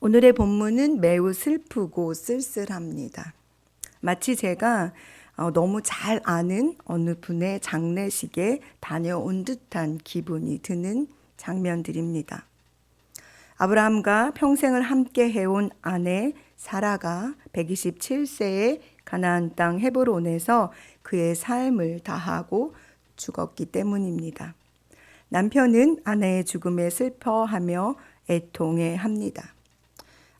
오늘의 본문은 매우 슬프고 쓸쓸합니다. 마치 제가 너무 잘 아는 어느 분의 장례식에 다녀온 듯한 기분이 드는 장면들입니다. 아브라함과 평생을 함께 해온 아내 사라가 127세에 가나안 땅 헤브론에서 그의 삶을 다하고 죽었기 때문입니다. 남편은 아내의 죽음에 슬퍼하며 애통해합니다.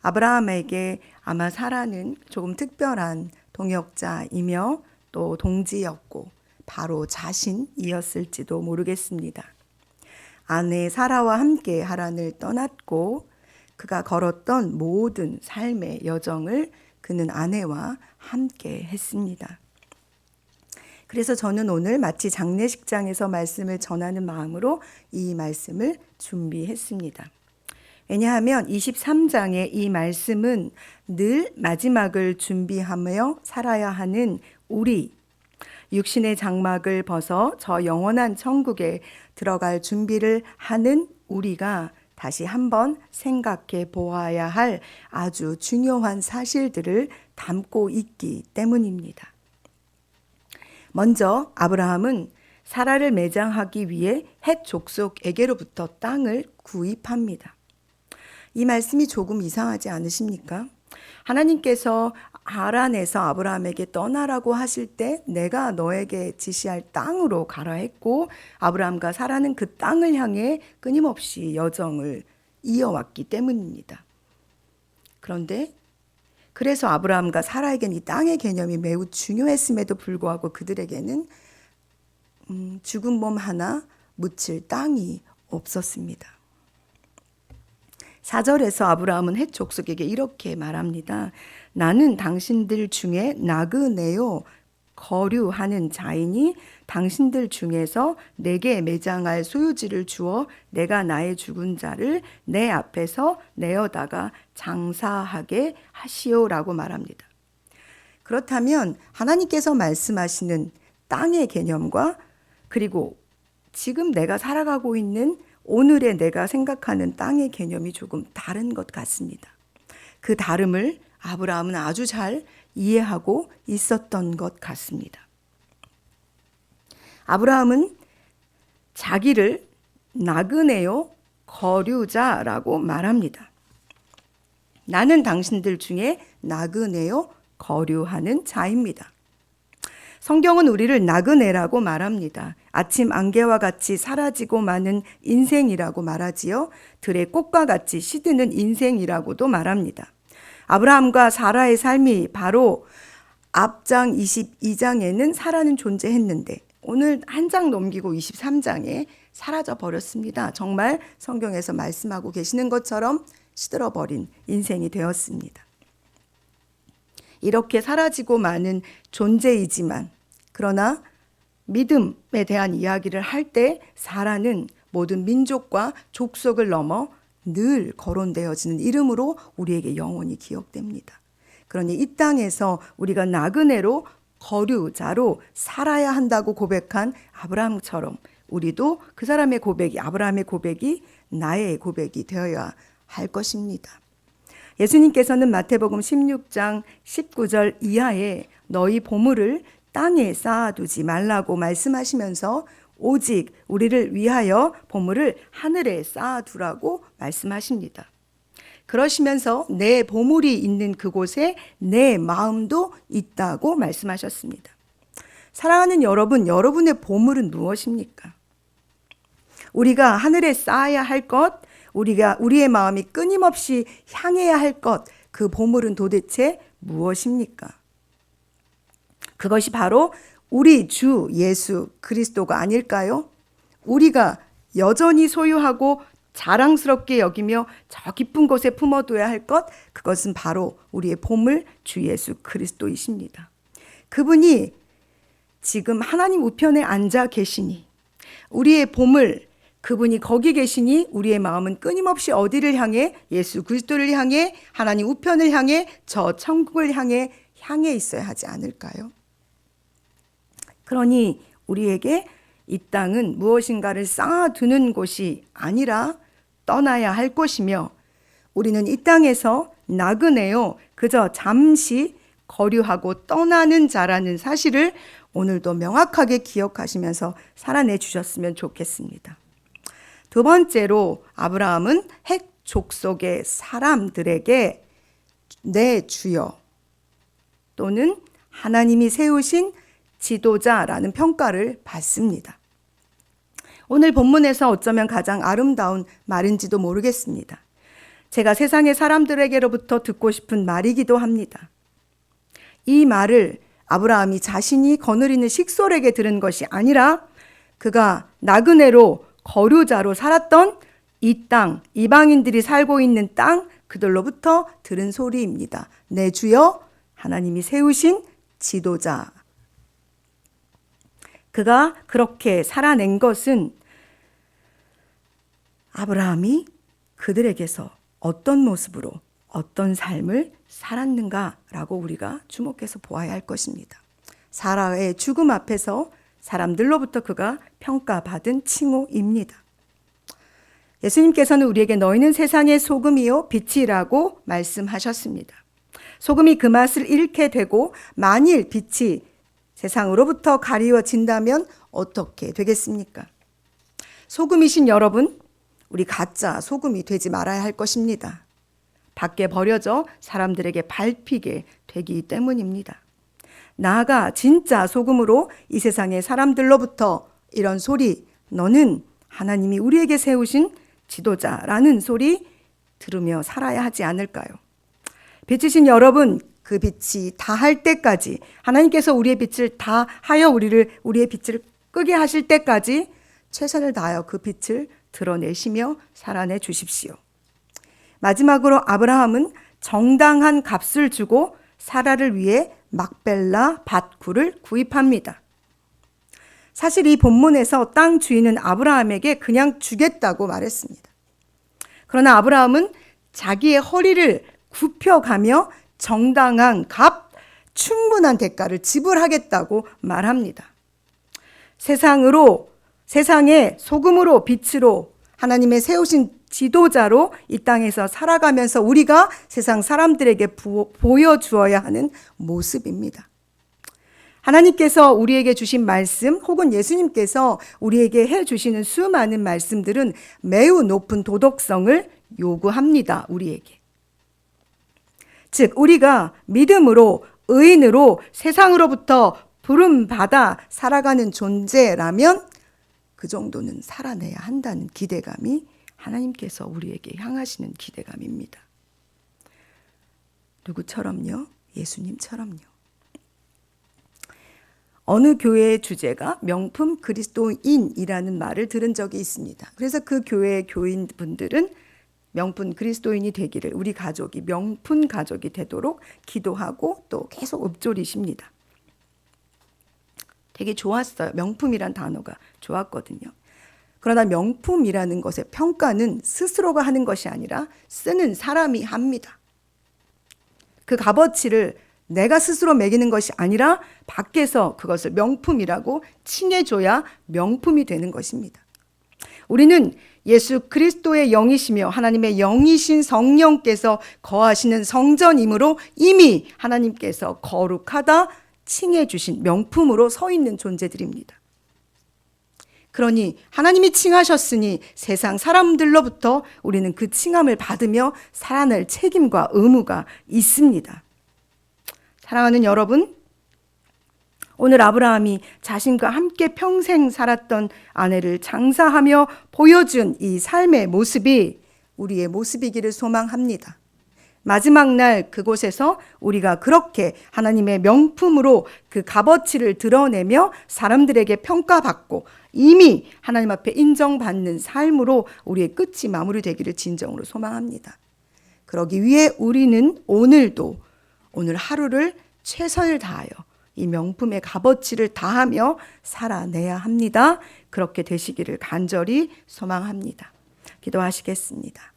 아브라함에게 아마 사라는 조금 특별한 동역자이며 또 동지였고 바로 자신이었을지도 모르겠습니다. 아내 사라와 함께 하란을 떠났고 그가 걸었던 모든 삶의 여정을 그는 아내와 함께 했습니다. 그래서 저는 오늘 마치 장례식장에서 말씀을 전하는 마음으로 이 말씀을 준비했습니다. 왜냐하면 23장의 이 말씀은 늘 마지막을 준비하며 살아야 하는 우리, 육신의 장막을 벗어 저 영원한 천국에 들어갈 준비를 하는 우리가 다시 한번 생각해 보아야 할 아주 중요한 사실들을 담고 있기 때문입니다. 먼저 아브라함은 사라를 매장하기 위해 헷 족속에게로부터 땅을 구입합니다. 이 말씀이 조금 이상하지 않으십니까? 하나님께서 하란에서 아브라함에게 떠나라고 하실 때 내가 너에게 지시할 땅으로 가라 했고 아브라함과 사라는 그 땅을 향해 끊임없이 여정을 이어왔기 때문입니다. 그런데 그래서 아브라함과 사라에게는 이 땅의 개념이 매우 중요했음에도 불구하고 그들에게는 죽은 몸 하나 묻힐 땅이 없었습니다. 4절에서 아브라함은 헷 족속에게 이렇게 말합니다. 나는 당신들 중에 나그네요 거류하는 자이니 당신들 중에서 내게 매장할 소유지를 주어 내가 나의 죽은 자를 내 앞에서 내어다가 장사하게 하시오라고 말합니다. 그렇다면 하나님께서 말씀하시는 땅의 개념과 그리고 지금 내가 살아가고 있는 오늘의 내가 생각하는 땅의 개념이 조금 다른 것 같습니다. 그 다름을 아브라함은 아주 잘 이해하고 있었던 것 같습니다. 아브라함은 자기를 나그네요 거류자라고 말합니다. 나는 당신들 중에 나그네요 거류하는 자입니다. 성경은 우리를 나그네라고 말합니다. 아침 안개와 같이 사라지고 마는 인생이라고 말하지요. 들의 꽃과 같이 시드는 인생이라고도 말합니다. 아브라함과 사라의 삶이 바로 앞장 22장에는 사라는 존재했는데 오늘 한 장 넘기고 23장에 사라져 버렸습니다. 정말 성경에서 말씀하고 계시는 것처럼 시들어버린 인생이 되었습니다. 이렇게 사라지고 마는 존재이지만 그러나 믿음에 대한 이야기를 할 때 사라는 모든 민족과 족속을 넘어 늘 거론되어지는 이름으로 우리에게 영원히 기억됩니다. 그러니 이 땅에서 우리가 나그네로 거류자로 살아야 한다고 고백한 아브라함처럼 우리도 그 사람의 고백이 아브라함의 고백이 나의 고백이 되어야 할 것입니다. 예수님께서는 마태복음 16장 19절 이하에 너희 보물을 땅에 쌓아두지 말라고 말씀하시면서 오직 우리를 위하여 보물을 하늘에 쌓아두라고 말씀하십니다. 그러시면서 내 보물이 있는 그곳에 내 마음도 있다고 말씀하셨습니다. 사랑하는 여러분, 여러분의 보물은 무엇입니까? 우리가 하늘에 쌓아야 할 것, 우리의 마음이 끊임없이 향해야 할 것, 그 보물은 도대체 무엇입니까? 그것이 바로 우리 주 예수 그리스도가 아닐까요? 우리가 여전히 소유하고 자랑스럽게 여기며 저 깊은 곳에 품어둬야 할 것, 그것은 바로 우리의 보물 주 예수 그리스도이십니다. 그분이 지금 하나님 우편에 앉아 계시니 우리의 보물 그분이 거기 계시니 우리의 마음은 끊임없이 어디를 향해 예수 그리스도를 향해 하나님 우편을 향해 저 천국을 향해 있어야 하지 않을까요? 그러니 우리에게 이 땅은 무엇인가를 쌓아두는 곳이 아니라 떠나야 할 곳이며 우리는 이 땅에서 나그네요, 그저 잠시 거류하고 떠나는 자라는 사실을 오늘도 명확하게 기억하시면서 살아내 주셨으면 좋겠습니다. 두 번째로 아브라함은 헷 족속의 사람들에게 내 주여 또는 하나님이 세우신 지도자라는 평가를 받습니다. 오늘 본문에서 어쩌면 가장 아름다운 말인지도 모르겠습니다. 제가 세상의 사람들에게로부터 듣고 싶은 말이기도 합니다. 이 말을 아브라함이 자신이 거느리는 식솔에게 들은 것이 아니라 그가 나그네로 거류자로 살았던 이 땅, 이방인들이 살고 있는 땅, 그들로부터 들은 소리입니다. 내 주여 하나님이 세우신 지도자. 그가 그렇게 살아낸 것은 아브라함이 그들에게서 어떤 모습으로 어떤 삶을 살았는가라고 우리가 주목해서 보아야 할 것입니다. 사라의 죽음 앞에서 사람들로부터 그가 평가받은 칭호입니다. 예수님께서는 우리에게 너희는 세상의 소금이요 빛이라고 말씀하셨습니다. 소금이 그 맛을 잃게 되고 만일 빛이 세상으로부터 가리워진다면 어떻게 되겠습니까? 소금이신 여러분, 우리 가짜 소금이 되지 말아야 할 것입니다. 밖에 버려져 사람들에게 밟히게 되기 때문입니다. 나아가 진짜 소금으로 이 세상의 사람들로부터 이런 소리, 너는 하나님이 우리에게 세우신 지도자라는 소리 들으며 살아야 하지 않을까요? 빛이신 여러분, 그 빛이 다할 때까지, 하나님께서 우리의 빛을 다하여 우리의 빛을 끄게 하실 때까지 최선을 다하여 그 빛을 드러내시며 살아내 주십시오. 마지막으로 아브라함은 정당한 값을 주고 사라를 위해 막벨라 밭굴을 구입합니다. 사실 이 본문에서 땅 주인은 아브라함에게 그냥 주겠다고 말했습니다. 그러나 아브라함은 자기의 허리를 굽혀가며 정당한 값, 충분한 대가를 지불하겠다고 말합니다. 세상의 소금으로 빛으로 하나님의 세우신 지도자로 이 땅에서 살아가면서 우리가 세상 사람들에게 보여주어야 하는 모습입니다. 하나님께서 우리에게 주신 말씀 혹은 예수님께서 우리에게 해주시는 수많은 말씀들은 매우 높은 도덕성을 요구합니다. 우리에게. 즉 우리가 믿음으로 의인으로 세상으로부터 부름받아 살아가는 존재라면 그 정도는 살아내야 한다는 기대감이 하나님께서 우리에게 향하시는 기대감입니다. 누구처럼요? 예수님처럼요. 어느 교회의 주제가 명품 그리스도인이라는 말을 들은 적이 있습니다. 그래서 그 교회의 교인분들은 명품 그리스도인이 되기를, 우리 가족이 명품 가족이 되도록 기도하고 또 계속 읊조리십니다. 되게 좋았어요. 명품이란 단어가 좋았거든요. 그러나 명품이라는 것의 평가는 스스로가 하는 것이 아니라 쓰는 사람이 합니다. 그 값어치를 내가 스스로 매기는 것이 아니라 밖에서 그것을 명품이라고 칭해줘야 명품이 되는 것입니다. 우리는 예수 그리스도의 영이시며 하나님의 영이신 성령께서 거하시는 성전이므로 이미 하나님께서 거룩하다 칭해주신 명품으로 서 있는 존재들입니다. 그러니 하나님이 칭하셨으니 세상 사람들로부터 우리는 그 칭함을 받으며 살아낼 책임과 의무가 있습니다. 사랑하는 여러분, 오늘 아브라함이 자신과 함께 평생 살았던 아내를 장사하며 보여준 이 삶의 모습이 우리의 모습이기를 소망합니다. 마지막 날 그곳에서 우리가 그렇게 하나님의 명품으로 그 값어치를 드러내며 사람들에게 평가받고 이미 하나님 앞에 인정받는 삶으로 우리의 끝이 마무리되기를 진정으로 소망합니다. 그러기 위해 우리는 오늘 하루를 최선을 다하여 이 명품의 값어치를 다하며 살아내야 합니다. 그렇게 되시기를 간절히 소망합니다. 기도하시겠습니다.